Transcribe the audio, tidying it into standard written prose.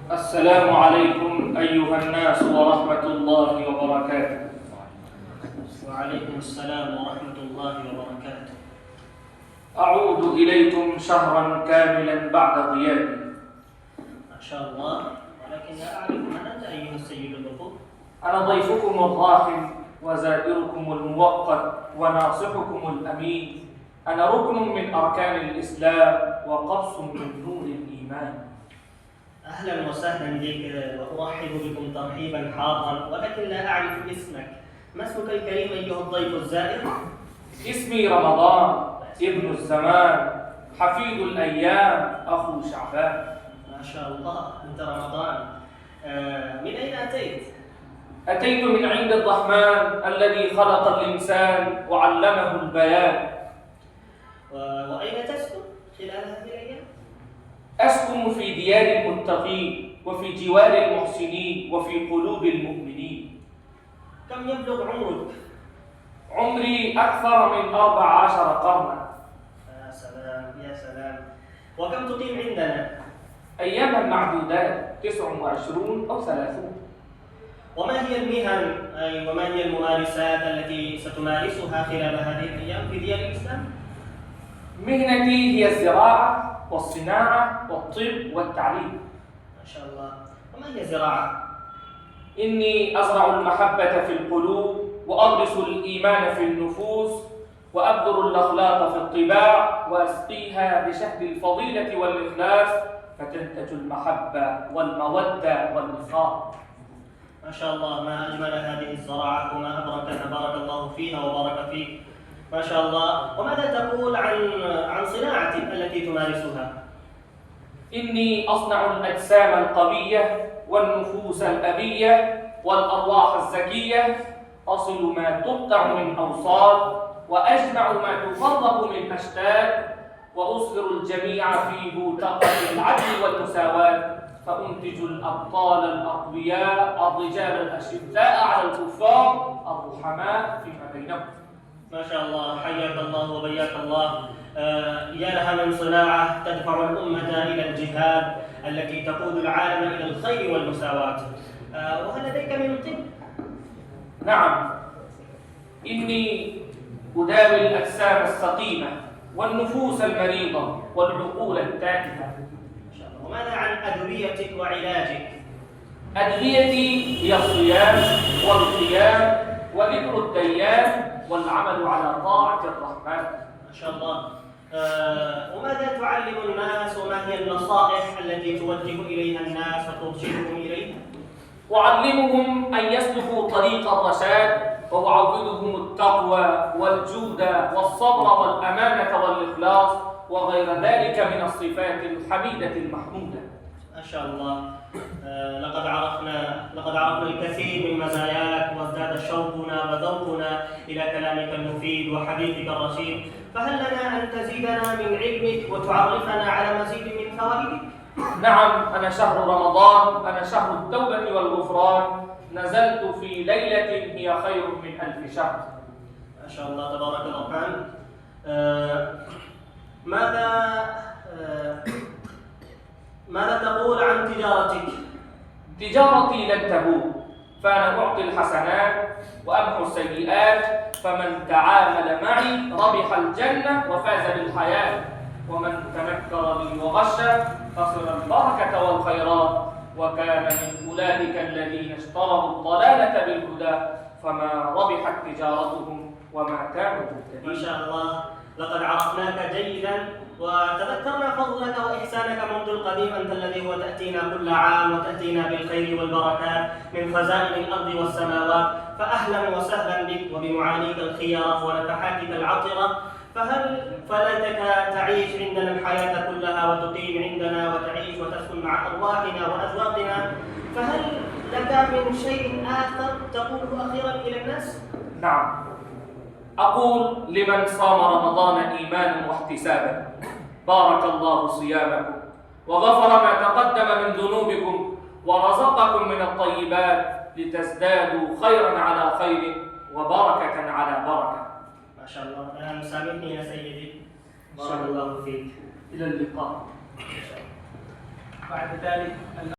السلام عليكم أيها الناس ورحمة الله وبركاته. وعليكم السلام ورحمة الله وبركاته. أعود إليكم شهرا كاملا بعد غيابي. ما شاء الله، ولكن لا أعرف من أنت أيها السيد الدكتور. أنا ضيفكم الراحم وزائركم الموقت وناصحكم الأمين. أنا ركن من أركان الإسلام وقبس من نور الإيمان. أهلا وسهلا بك وأرحب بكم ترحيبا حارا، ولكن لا أعرف اسمك. ما اسمك الكريم أيها الضيف الزائر؟ اسمي رمضان ابن الزمان حفيد الأيام أخو شعبان. ما شاء الله، أنت رمضان. من أين أتيت؟ أتيت من عند الرحمن الذي خلق الإنسان وعلمه البيان. وأين تسكن خلال هذه الأيام؟ أسكن في ديار المتقين وفي جوار المحسنين وفي قلوب المؤمنين. كم يبلغ عمرك؟ عمري أكثر من 14 قرنا. يا سلام يا سلام. وكم تقيم عندنا؟ أياما معدودات، 29 أو 30. وما هي المهن وما هي الممارسات التي ستمارسها خلال هذه الأيام في ديار الإسلام؟ مهنتي هي الزراعة والصناعة والطب والتعليم. ما شاء الله. وما هي الزراعة؟ إني أزرع المحبة في القلوب وأغرس الإيمان في النفوس وأبذر الأخلاق في الطباع وأسقيها بشهد الفضيلة والإخلاص فتنتج المحبة والمودة والوفاق. ما شاء الله، ما أجمل هذه الزراعة وما أبركها، بارك الله فيها وبارك فيك. ما شاء الله. وماذا تقول عن صناعتك التي تمارسها؟ إني أصنع الأجسام القوية والنفوس الأبية والأرواح الزكية. أصل ما تقطع من أوصال وأجمع ما تفرق من أشتات وأصهر الجميع في بوتقة العدل والمساواة فأنتج الأبطال الأقوياء الرجال الأشداء على الكفار الرحماء فيما بينهم. ما شاء الله، حياك الله وبياك الله. يا لها من صناعة تدفع الأمة إلى الجهاد التي تقود العالم إلى الخير والمساواة. وهل لديك من طب؟ نعم، إني أداوي الأجسام السقيمة والنفوس المريضة والعقول التائهة. ما شاء الله. وماذا عن أدويتك وعلاجك؟ أدويتي هي الصيام والقيام وذكر الديان والعمل على طاعة الرحمن. ما شاء الله. وماذا تعلم الناس وما هي النصائح التي توجه إليها الناس وترشدهم إليها؟ أعلمهم أن يسلكوا طريق الرشاد وأعودهم التقوى والجود والصبر والأمانة والإخلاص وغير ذلك من الصفات الحميدة المحمودة. ما شاء الله. لقد عرفنا الكثير من مزاياك وازداد شوقنا وذوقنا إلى كلامك المفيد وحديثك الرشيد، فهل لنا أن تزيدنا من علمك وتعرفنا على مزيد من فوائدك؟ نعم، أنا شهر رمضان، أنا شهر التوبة والغفران. نزلت في ليلة هي خير من 1000 شهر. ما شاء الله، تبارك الرحمن. ماذا تقول عن تجارتك؟ تجارتي لن تبور، فأنا أعطي الحسنات وأمحو السيئات، فمن تعامل معي ربح الجنة وفاز بالحياة، ومن تنكر لي وغش خسر البركة والخيرات، وكان من أولئك الذين اشتروا الضلالة بالهدى فما ربحت تجارتهم وما كانوا مهتدين. ما شاء الله، لقد عرفناك جيدا وتذكرنا فضلك وإحسانك منذ القديم. أنت الذي هو تأتينا كل عام وتأتينا بالخير والبركات من خزائن الأرض والسماوات، فأهلا وسهلا بك وبمعانيك الخيرة ونفحاتك العطرة. فليتك تعيش عندنا الحياة كلها وتقيم عندنا وتعيش وتسكن مع أرواحنا وأذواقنا. فهل لك من شيء آخر تقوله أخيرا إلى الناس؟ نعم، أقول لمن صام رمضان إيمانا واحتسابا بارك الله صيامكم وغفر ما تقدم من ذنوبكم ورزقكم من الطيبات لتزدادوا خيرا على خير وبركة على بركة. ما شاء الله. سامحني يا سيدي، بارك الله فيك. إلى اللقاء. بعد ذلك